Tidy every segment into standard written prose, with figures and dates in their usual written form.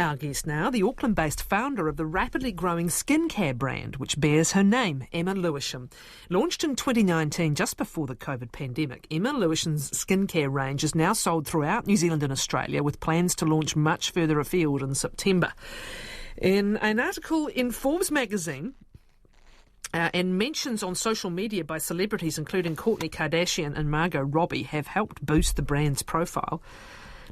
Our guest now, the Auckland-based founder of the rapidly growing skincare brand, which bears her name, Emma Lewisham. Launched in 2019, just before the COVID pandemic, Emma Lewisham's skincare range is now sold throughout New Zealand and Australia, with plans to launch much further afield in September. In an article in Forbes magazine, and mentions on social media by celebrities including Kourtney Kardashian and Margot Robbie have helped boost the brand's profile.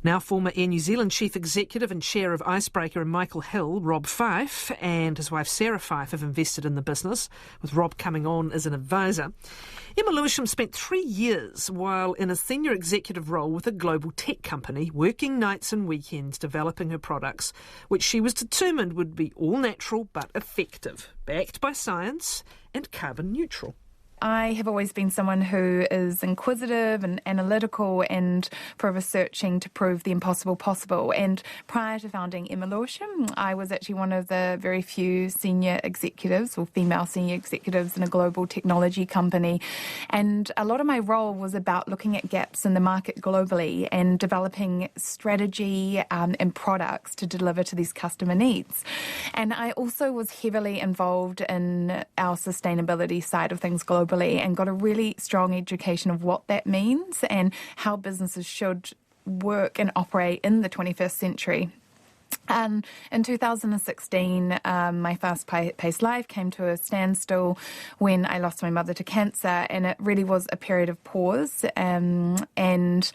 Now former Air New Zealand Chief Executive and Chair of Icebreaker and Michael Hill, Rob Fyfe, and his wife Sarah Fyfe have invested in the business, with Rob coming on as an advisor. Emma Lewisham spent 3 years while in a senior executive role with a global tech company, working nights and weekends developing her products, which she was determined would be all natural but effective, backed by science and carbon neutral. I have always been someone who is inquisitive and analytical and forever searching to prove the impossible possible. And prior to founding Emma Lewisham, I was actually one of the very few senior executives or female senior executives in a global technology company. And a lot of my role was about looking at gaps in the market globally and developing strategy and products to deliver to these customer needs. And I also was heavily involved in our sustainability side of things globally, and got a really strong education of what that means and how businesses should work and operate in the 21st century. In 2016, my fast-paced life came to a standstill when I lost my mother to cancer, and it really was a period of pause and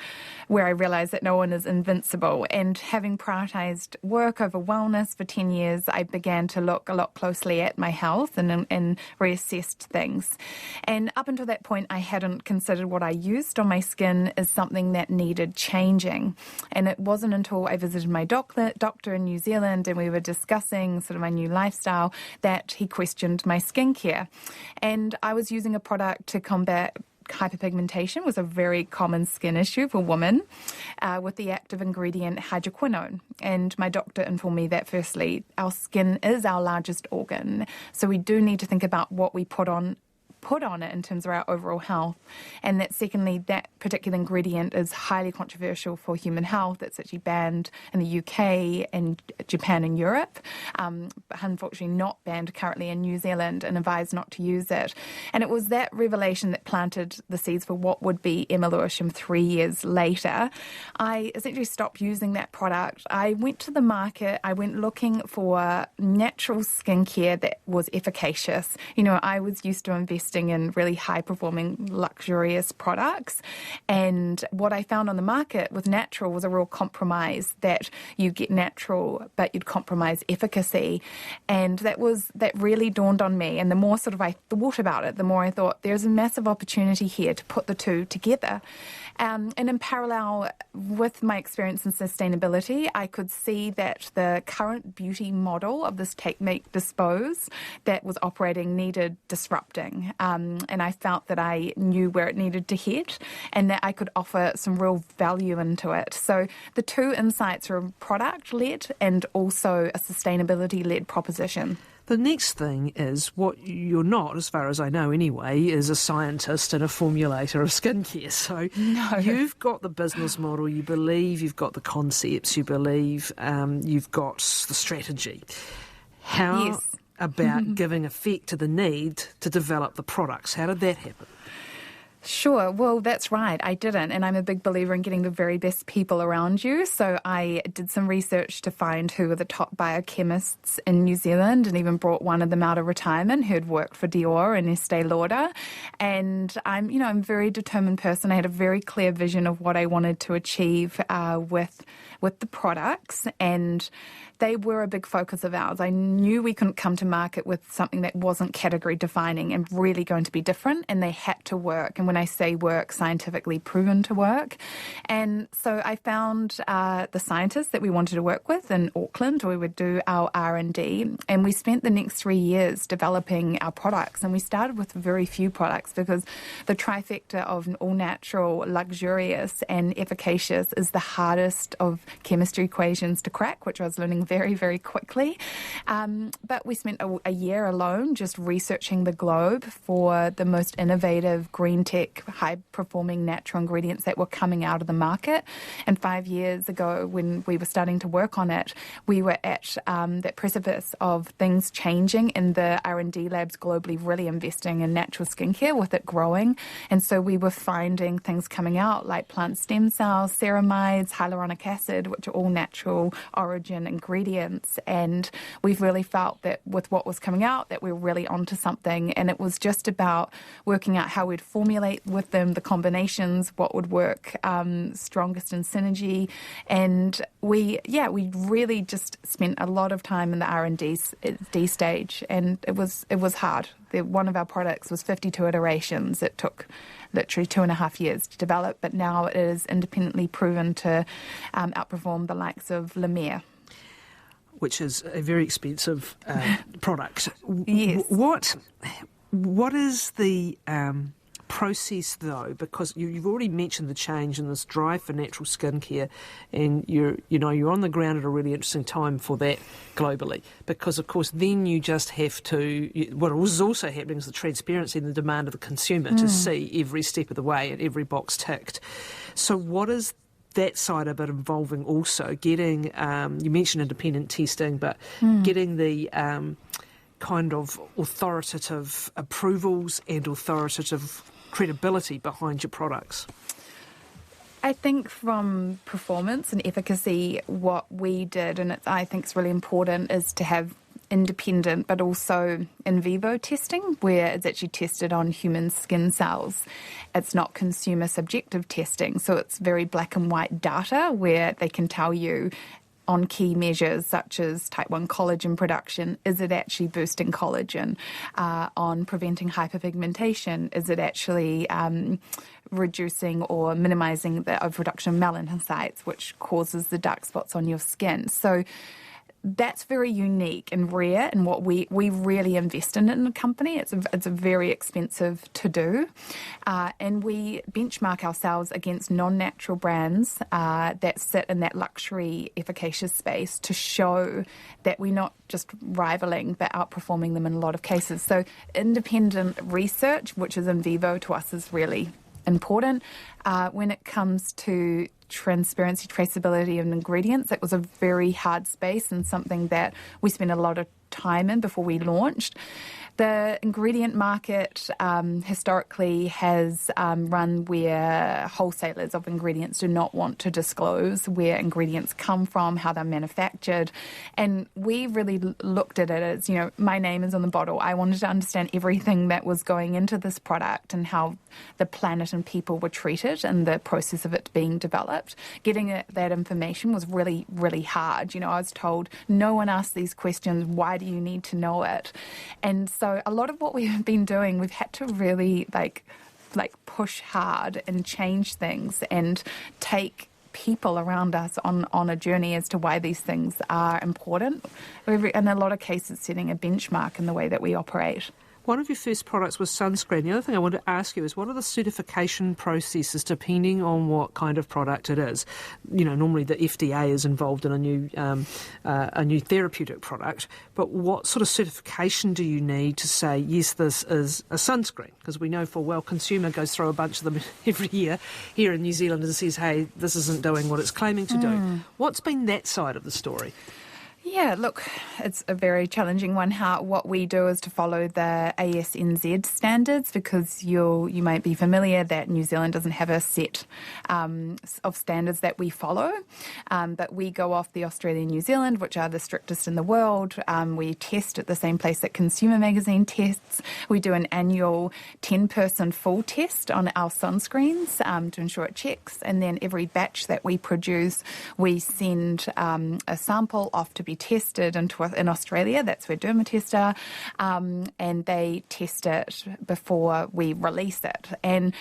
where I realised that no one is invincible. And having prioritised work over wellness for 10 years, I began to look a lot closely at my health and reassessed things. And up until that point, I hadn't considered what I used on my skin as something that needed changing. And it wasn't until I visited my doctor in New Zealand and we were discussing sort of my new lifestyle that he questioned my skincare. And I was using a product to combat hyperpigmentation, was a very common skin issue for women, with the active ingredient hydroquinone. And my doctor informed me that firstly, our skin is our largest organ, so we do need to think about what we put on it in terms of our overall health, and that secondly, that particular ingredient is highly controversial for human health. It's actually banned in the UK and Japan and Europe, but unfortunately not banned currently in New Zealand, and advised not to use it. And it was that revelation that planted the seeds for what would be Emma Lewisham 3 years later. I essentially stopped using that product. I went to the market, I went looking for natural skincare that was efficacious. You know, I was used to investing in really high-performing, luxurious products. And what I found on the market with natural was a real compromise, that you get natural, but you'd compromise efficacy. And that really dawned on me. And the more sort of I thought about it, the more I thought there's a massive opportunity here to put the two together. And in parallel with my experience in sustainability, I could see that the current beauty model of this take, make, dispose that was operating needed disrupting. And I felt that I knew where it needed to head and that I could offer some real value into it. So the two insights are product-led and also a sustainability-led proposition. The next thing is, what you're not, as far as I know anyway, is a scientist and a formulator of skincare. So no. You've got the business model, you believe you've got the concepts, you believe you've got the strategy. How Yes. about giving effect to the need to develop the products? How did that happen? Sure. Well, that's right. I didn't. And I'm a big believer in getting the very best people around you. So I did some research to find who were the top biochemists in New Zealand, and even brought one of them out of retirement who'd worked for Dior and Estee Lauder. And I'm a very determined person. I had a very clear vision of what I wanted to achieve with the products, and they were a big focus of ours. I knew we couldn't come to market with something that wasn't category defining and really going to be different, and they had to work. And when I say work, scientifically proven to work. And so I found the scientists that we wanted to work with in Auckland, where we would do our R&D, and we spent the next 3 years developing our products. And we started with very few products because the trifecta of all natural, luxurious and efficacious is the hardest of chemistry equations to crack, which I was learning very, very quickly. But we spent a year alone just researching the globe for the most innovative green tech high-tech, high-performing natural ingredients that were coming out of the market. And 5 years ago, when we were starting to work on it, we were at that precipice of things changing in the R&D labs globally, really investing in natural skincare with it growing. And so we were finding things coming out like plant stem cells, ceramides, hyaluronic acid, which are all natural origin ingredients. And we've really felt that with what was coming out, that we're really onto something. And it was just about working out how we'd formulate with them, the combinations, what would work strongest in synergy. And we really just spent a lot of time in the R&D stage, and it was hard. One of our products was 52 iterations. It took literally 2.5 years to develop, but now it is independently proven to outperform the likes of La Mer. Which is a very expensive product. Yes. What is the process, though? Because you've already mentioned the change in this drive for natural skincare, and you're on the ground at a really interesting time for that globally. Because of course, then you just have to. What is also happening is the transparency and the demand of the consumer to see every step of the way and every box ticked. So, what is that side of it involving also getting, you mentioned independent testing, but getting the kind of authoritative approvals and authoritative credibility behind your products? I think from performance and efficacy, what we did, and I think it's really important, is to have independent but also in vivo testing, where it's actually tested on human skin cells. It's not consumer subjective testing, so it's very black and white data where they can tell you on key measures such as type 1 collagen production, is it actually boosting collagen? On preventing hyperpigmentation, is it actually reducing or minimising the overproduction of melanocytes, which causes the dark spots on your skin? So that's very unique and rare, and what we really invest in the company. It's a very expensive to do, and we benchmark ourselves against non-natural brands that sit in that luxury efficacious space to show that we're not just rivaling but outperforming them in a lot of cases. So independent research, which is in vivo to us, is really important. When it comes to transparency, traceability of ingredients, it was a very hard space and something that we spent a lot of time in before we launched. The ingredient market historically has run where wholesalers of ingredients do not want to disclose where ingredients come from, how they're manufactured. And we really looked at it as, my name is on the bottle. I wanted to understand everything that was going into this product and how the planet and people were treated and the process of it being developed. Getting that information was really, really hard. I was told, no one asked these questions. Why do you need to know it? And so a lot of what we've been doing, we've had to really like push hard and change things and take people around us on a journey as to why these things are important. We're in a lot of cases setting a benchmark in the way that we operate. One of your first products was sunscreen. The other thing I want to ask you is, what are the certification processes depending on what kind of product it is? Normally the FDA is involved in a new therapeutic product, but what sort of certification do you need to say, yes, this is a sunscreen? Because we know full well consumer goes through a bunch of them every year here in New Zealand and says, hey, this isn't doing what it's claiming to do. What's been that side of the story? Yeah, look, it's a very challenging one. What we do is to follow the ASNZ standards, because you might be familiar that New Zealand doesn't have a set of standards that we follow, but we go off the Australia and New Zealand, which are the strictest in the world. We test at the same place that Consumer Magazine tests. We do an annual 10-person full test on our sunscreens to ensure it checks, and then every batch that we produce, we send a sample off to be tested in Australia. That's where Dermatest are, and they test it before we release it. And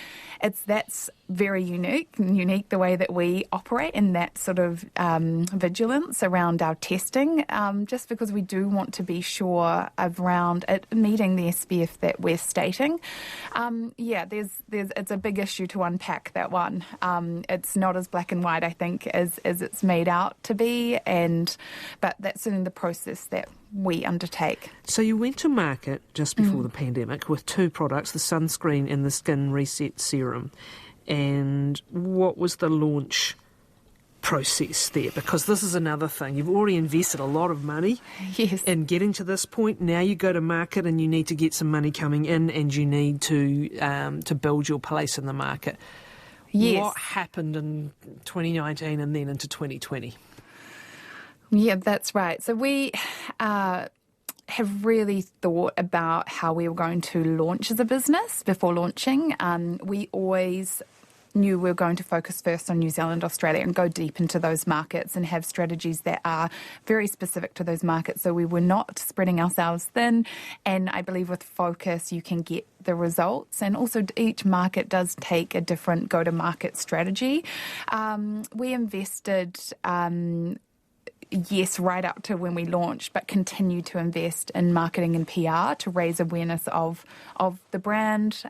that's very unique the way that we operate, and that sort of vigilance around our testing, just because we do want to be sure around it meeting the SPF that we're stating. It's a big issue to unpack, that one. It's not as black and white, I think, as it's made out to be, but that's in the process that we undertake. So you went to market just before the pandemic with two products, the sunscreen and the skin reset serum. And what was the launch process there? Because this is another thing. You've already invested a lot of money in getting to this point. Now you go to market and you need to get some money coming in, and you need to build your place in the market. Yes. What happened in 2019 and then into 2020? Yeah, that's right. So we have really thought about how we were going to launch as a business before launching. We always knew we were going to focus first on New Zealand, Australia, and go deep into those markets and have strategies that are very specific to those markets. So we were not spreading ourselves thin, and I believe with focus you can get the results. And also each market does take a different go-to-market strategy. We invested right up to when we launched, but continue to invest in marketing and PR to raise awareness of the brand,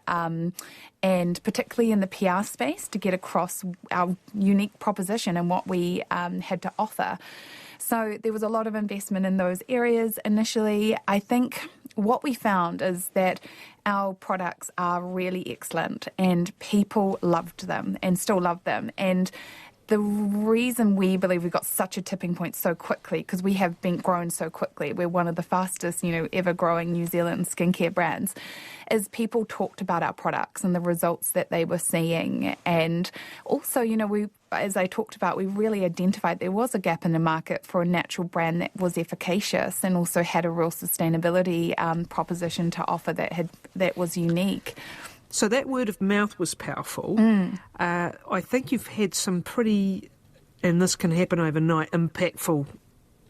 and particularly in the PR space to get across our unique proposition and what we had to offer. So there was a lot of investment in those areas initially. I think what we found is that our products are really excellent and people loved them and still love them. And the reason we believe we got such a tipping point so quickly, because we have been grown so quickly, we're one of the fastest, ever growing New Zealand skincare brands, is people talked about our products and the results that they were seeing. And also, we, as I talked about, we really identified there was a gap in the market for a natural brand that was efficacious and also had a real sustainability proposition to offer that was unique. So that word of mouth was powerful. I think you've had some pretty, and this can happen overnight, impactful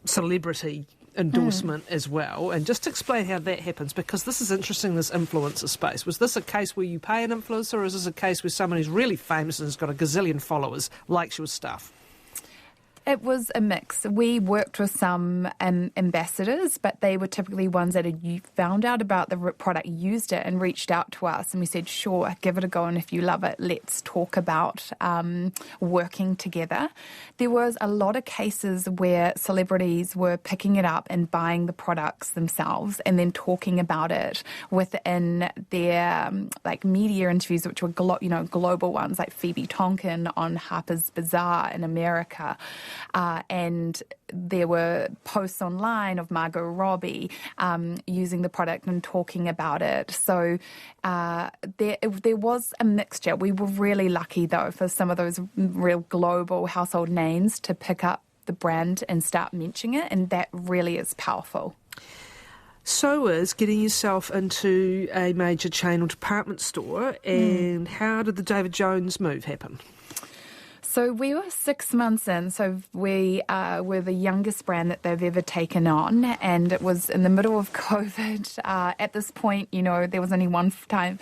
celebrity endorsement as well. And just explain how that happens, because this is interesting, this influencer space. Was this a case where you pay an influencer, or is this a case where someone who's really famous and has got a gazillion followers likes your stuff? It was a mix. We worked with some ambassadors, but they were typically ones that had found out about the product, used it, and reached out to us. And we said, sure, give it a go. And if you love it, let's talk about working together. There was a lot of cases where celebrities were picking it up and buying the products themselves and then talking about it within their media interviews, which were global ones, like Phoebe Tonkin on Harper's Bazaar in America. And there were posts online of Margot Robbie using the product and talking about it. So there was a mixture. We were really lucky, though, for some of those real global household names to pick up the brand and start mentioning it, and that really is powerful. So is getting yourself into a major chain or department store, and how did the David Jones move happen? So we were 6 months in, so we were the youngest brand that they've ever taken on, and it was in the middle of COVID. At this point, there was only one full-time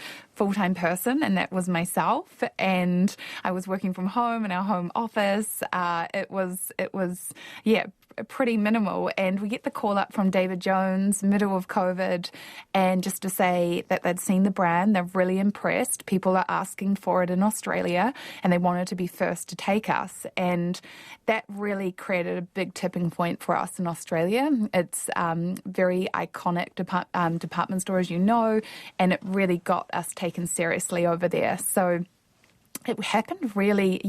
person, and that was myself, and I was working from home in our home office. It was pretty minimal, and we get the call up from David Jones, middle of COVID, and just to say that they'd seen the brand, they're really impressed. People are asking for it in Australia, and they wanted to be first to take us, and that really created a big tipping point for us in Australia. It's very iconic department store, as you know, and it really got us taken seriously over there. So it happened really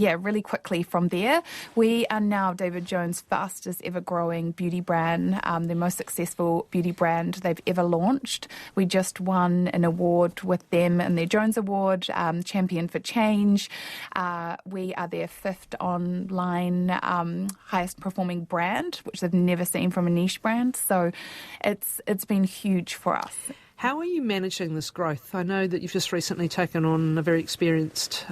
quickly from there. We are now David Jones' fastest ever growing beauty brand, the most successful beauty brand they've ever launched. We just won an award with them in their Jones Award, Champion for Change. We are their 5th online highest performing brand, which they've never seen from a niche brand. So it's been huge for us. How are you managing this growth? I know that you've just recently taken on a very experienced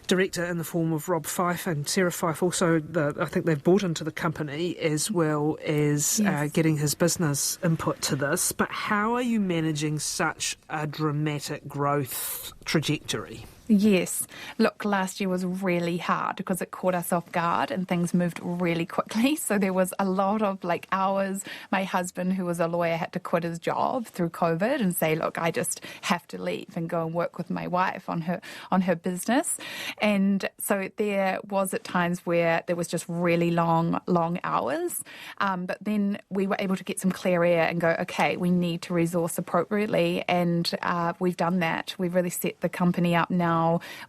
director in the form of Rob Fife, and Sarah Fife also, I think they've bought into the company, as well as getting his business input to this. But how are you managing such a dramatic growth trajectory? Yes. Look, last year was really hard because it caught us off guard and things moved really quickly. So there was a lot of hours. My husband, who was a lawyer, had to quit his job through COVID and say, look, I just have to leave and go and work with my wife on her business. And so there was at times where there was just really long hours. But then we were able to get some clear air and go, okay, we need to resource appropriately. And we've done that. We've really set the company up now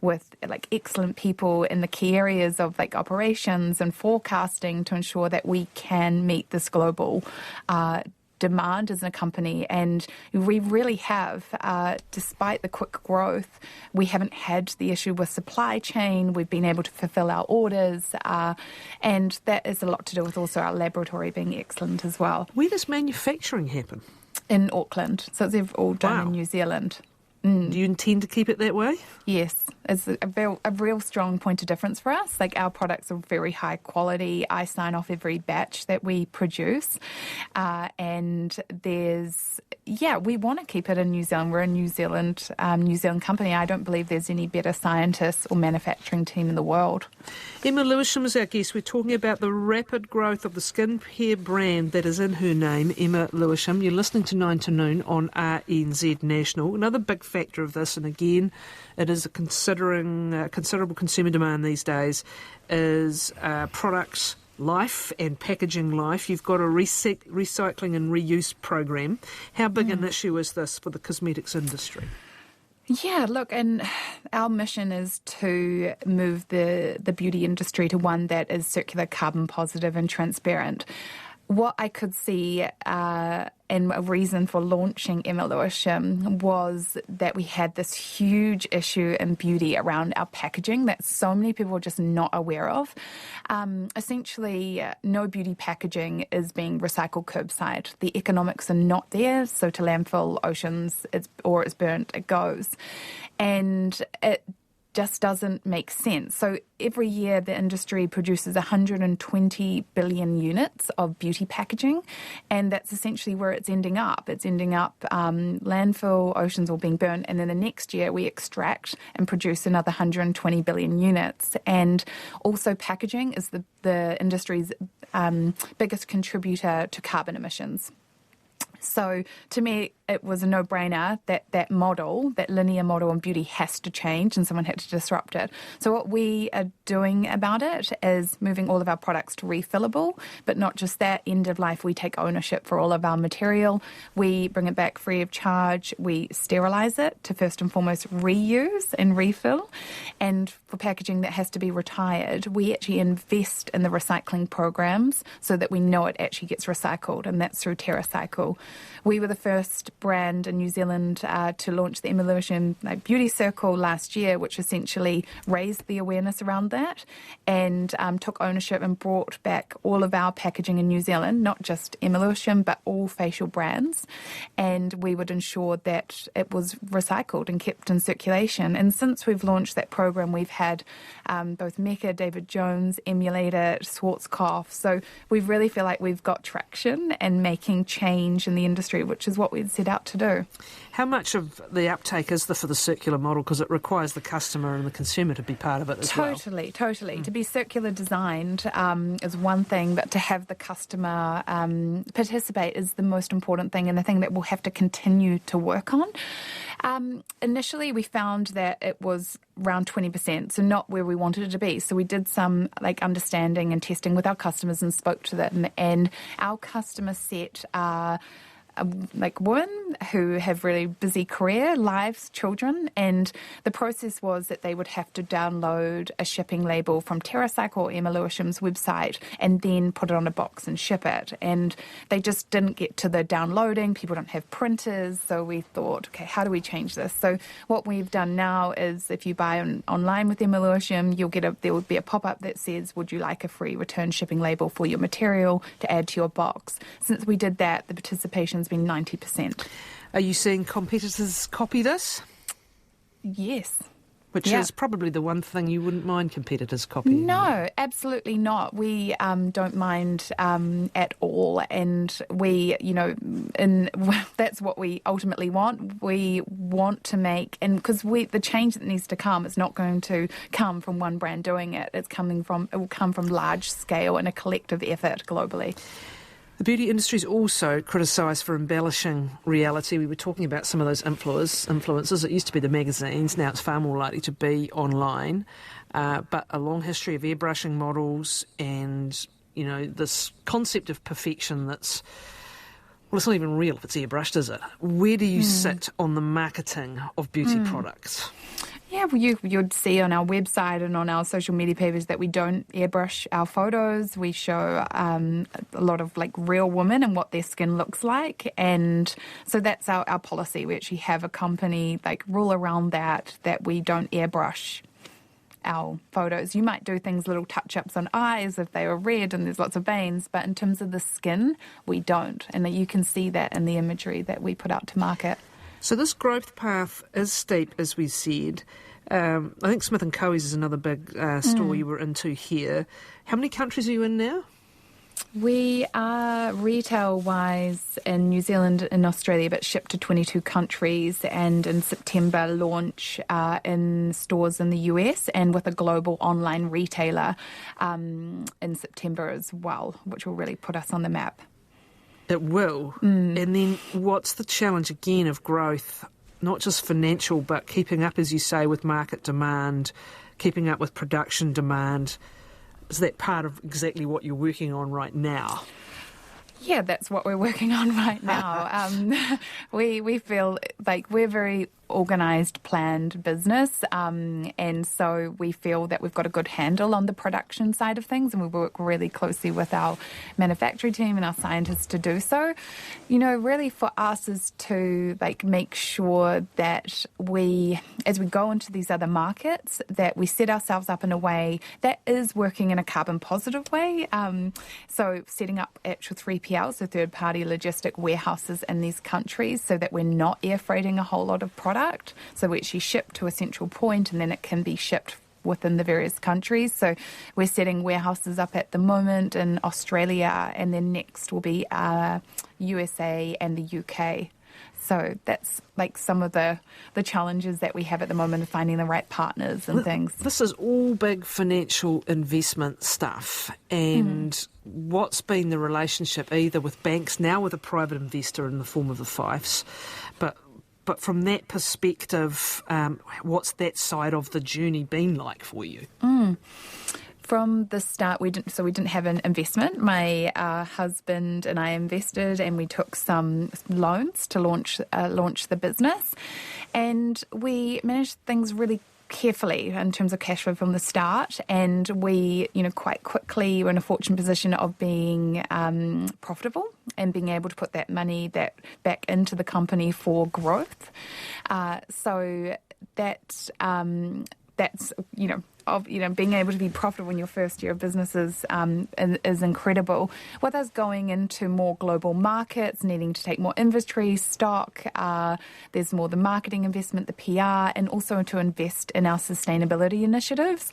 with excellent people in the key areas of operations and forecasting to ensure that we can meet this global demand as a company. And we really have, despite the quick growth, we haven't had the issue with supply chain. We've been able to fulfill our orders, and that is a lot to do with also our laboratory being excellent as well. Where does manufacturing happen? In Auckland. So it's all done in New Zealand. Do you intend to keep it that way? Yes, it's a real strong point of difference for us. Our products are very high quality. I sign off every batch that we produce. And we want to keep it in New Zealand. We're a New Zealand company. I don't believe there's any better scientists or manufacturing team in the world. Emma Lewisham is our guest. We're talking about the rapid growth of the skincare brand that is in her name, Emma Lewisham. You're listening to 9 to Noon on RNZ National. Another big factor of this, and again, it is considerable consumer demand these days, is products life and packaging life. You've got a recycling and reuse program. How big an issue is this for the cosmetics industry? Yeah, look, and our mission is to move the beauty industry to one that is circular, carbon positive and transparent. What I could see and a reason for launching Emma Lewisham was that we had this huge issue in beauty around our packaging that so many people are just not aware of. Essentially, no beauty packaging is being recycled curbside. The economics are not there, so to landfill, oceans, it's burnt, it goes. And it just doesn't make sense. So every year the industry produces 120 billion units of beauty packaging, and that's essentially where it's ending up. It's ending up landfill, oceans all being burnt, and then the next year we extract and produce another 120 billion units. And also packaging is the industry's biggest contributor to carbon emissions. So to me, it was a no-brainer that model, that linear model in beauty has to change and someone had to disrupt it. So what we are doing about it is moving all of our products to refillable, but not just that. End of life, we take ownership for all of our material. We bring it back free of charge. We sterilise it to first and foremost reuse and refill. And for packaging that has to be retired, we actually invest in the recycling programs so that we know it actually gets recycled, and that's through TerraCycle. We were the first brand in New Zealand to launch the Emma Lewisham Beauty Circle last year, which essentially raised the awareness around that and took ownership and brought back all of our packaging in New Zealand, not just Emma Lewisham, but all facial brands. And we would ensure that it was recycled and kept in circulation. And since we've launched that program, we've had both Mecca, David Jones emulate it, Schwarzkopf. So we really feel like we've got traction and making change in the industry, which is what we'd set out to do. How much of the uptake is there for the circular model? Because it requires the customer and the consumer to be part of it as well. Totally. To be circular designed is one thing, but to have the customer participate is the most important thing, and the thing that we'll have to continue to work on. Initially, we found that it was around 20%, so not where we wanted it to be. So we did some understanding and testing with our customers and spoke to them, and our customer set are women who have really busy career lives, children, and the process was that they would have to download a shipping label from TerraCycle or Emma Lewisham's website and then put it on a box and ship it. And they just didn't get to the downloading. People don't have printers, so we thought, okay, how do we change this? So what we've done now is if you buy online with Emma Lewisham, there will be a pop-up that says, would you like a free return shipping label for your material to add to your box? Since we did that, the participation's been 90%. Are you seeing competitors copy this? Yes. Which is probably the one thing you wouldn't mind competitors copying. No, absolutely not. We don't mind at all, and we, that's what we ultimately want. We want to make, and because the change that needs to come is not going to come from one brand doing it. It will come from large scale and a collective effort globally. The beauty industry is also criticised for embellishing reality. We were talking about some of those influencers. It used to be the magazines. Now it's far more likely to be online. But a long history of airbrushing models and, this concept of perfection that's, well, it's not even real if it's airbrushed, is it? Where do you sit on the marketing of beauty products? Yeah, well, you'd see on our website and on our social media pages that we don't airbrush our photos. We show a lot of real women and what their skin looks like, and so that's our policy. We actually have a company rule around that we don't airbrush our photos. You might do little touch-ups on eyes if they are red and there's lots of veins, but in terms of the skin, we don't, and you can see that in the imagery that we put out to market. So this growth path is steep, as we said. I think Smith & Co's is another big store you were into here. How many countries are you in now? We are retail-wise in New Zealand and Australia, but shipped to 22 countries, and in September launch in stores in the US and with a global online retailer in September as well, which will really put us on the map. It will. And then what's the challenge again of growth, not just financial, but keeping up, as you say, with market demand, keeping up with production demand? Is that part of exactly what you're working on right now? Yeah, that's what we're working on right now. We feel like we're very organised, planned business, and so we feel that we've got a good handle on the production side of things, and we work really closely with our manufacturing team and our scientists to do so. Really for us is to make sure that we, as we go into these other markets, that we set ourselves up in a way that is working in a carbon positive way. So setting up actual 3PLs, so third-party logistic warehouses in these countries, so that we're not air freighting a whole lot of product. So we actually ship to a central point and then it can be shipped within the various countries. So we're setting warehouses up at the moment in Australia, and then next will be USA and the UK. So that's some of the challenges that we have at the moment of finding the right partners and things. This is all big financial investment stuff. And what's been the relationship either with banks, now with a private investor in the form of the Fifes, but from that perspective, what's that side of the journey been like for you? From the start, we didn't have an investment. My husband and I invested, and we took some loans to launch the business, and we managed things really carefully in terms of cash flow from the start, and we quite quickly were in a fortunate position of being profitable and being able to put that money back into the company for growth. So that's being able to be profitable in your first year of business is incredible. With us going into more global markets, needing to take more inventory, stock, there's more the marketing investment, the PR, and also to invest in our sustainability initiatives.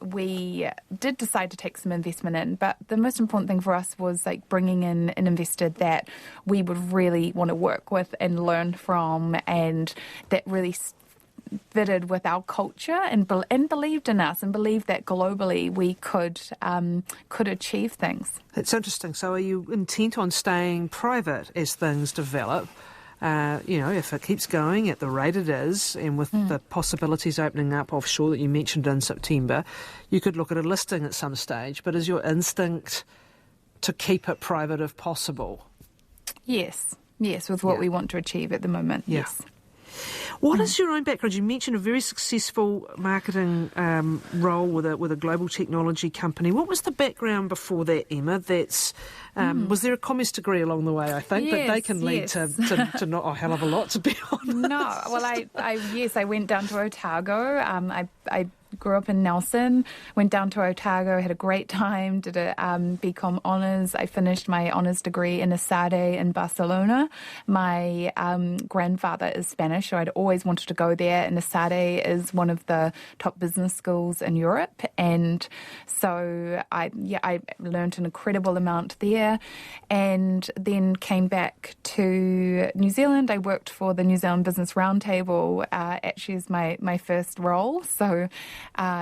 We did decide to take some investment in, but the most important thing for us was bringing in an investor that we would really want to work with and learn from, and that really fitted with our culture and believed in us and believed that globally we could achieve things. It's interesting. So are you intent on staying private as things develop? If it keeps going at the rate it is, and with the possibilities opening up offshore that you mentioned in September, you could look at a listing at some stage. But is your instinct to keep it private if possible? Yes, with what we want to achieve at the moment, yes. What is your own background? You mentioned a very successful marketing role with a global technology company. What was the background before that, Emma? Was there a commerce degree along the way, I think? Yes, but they can lead to not a hell of a lot, to be honest. No, well, I went down to Otago. I grew up in Nelson, went down to Otago, had a great time, did a BCom honours. I finished my honours degree in ESADE in Barcelona. My grandfather is Spanish, so I'd always wanted to go there, and ESADE is one of the top business schools in Europe, and so I learned an incredible amount there, and then came back to New Zealand. I worked for the New Zealand Business Roundtable, actually as my first role, so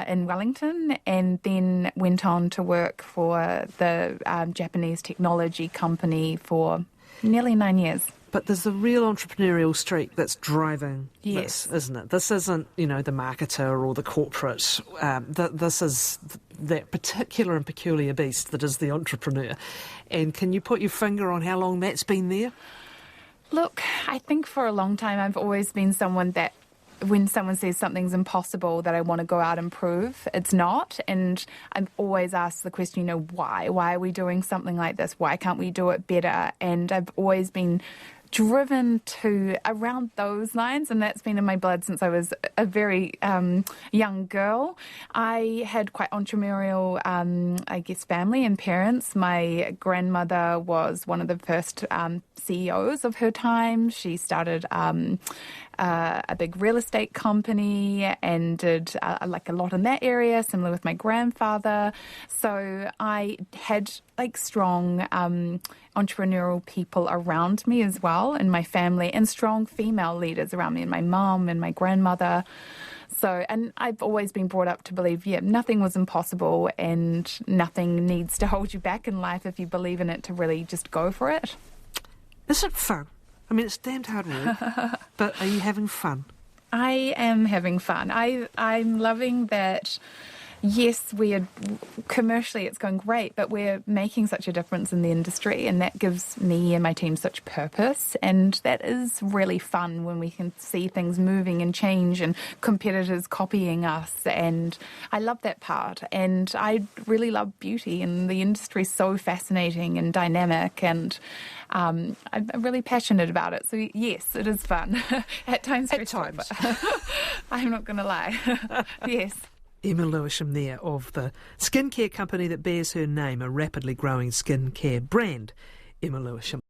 in Wellington, and then went on to work for the Japanese technology company for nearly 9 years. But there's a real entrepreneurial streak that's driving this, isn't it? This isn't, the marketer or the corporate. This is that particular and peculiar beast that is the entrepreneur. And can you put your finger on how long that's been there? Look, I think for a long time I've always been someone that when someone says something's impossible, that I want to go out and prove it's not. And I've always asked the question, why? Why are we doing something like this? Why can't we do it better? And I've always been driven to around those lines, and that's been in my blood since I was a very young girl. I had quite entrepreneurial, family and parents. My grandmother was one of the first CEOs of her time. She started a big real estate company and did a lot in that area, similar with my grandfather. So I had strong entrepreneurial people around me as well in my family, and strong female leaders around me, and my mum and my grandmother. So, and I've always been brought up to believe, nothing was impossible and nothing needs to hold you back in life if you believe in it, to really just go for it. Is it fun? I mean, it's damned hard work, but are you having fun? I am having fun. I'm loving that. Yes, commercially it's going great, but we're making such a difference in the industry, and that gives me and my team such purpose, and that is really fun when we can see things moving and change and competitors copying us, and I love that part. And I really love beauty, and the industry is so fascinating and dynamic, and I'm really passionate about it. So yes, it is fun. At times. I'm not going to lie. Yes. Emma Lewisham there of the skincare company that bears her name, a rapidly growing skincare brand, Emma Lewisham.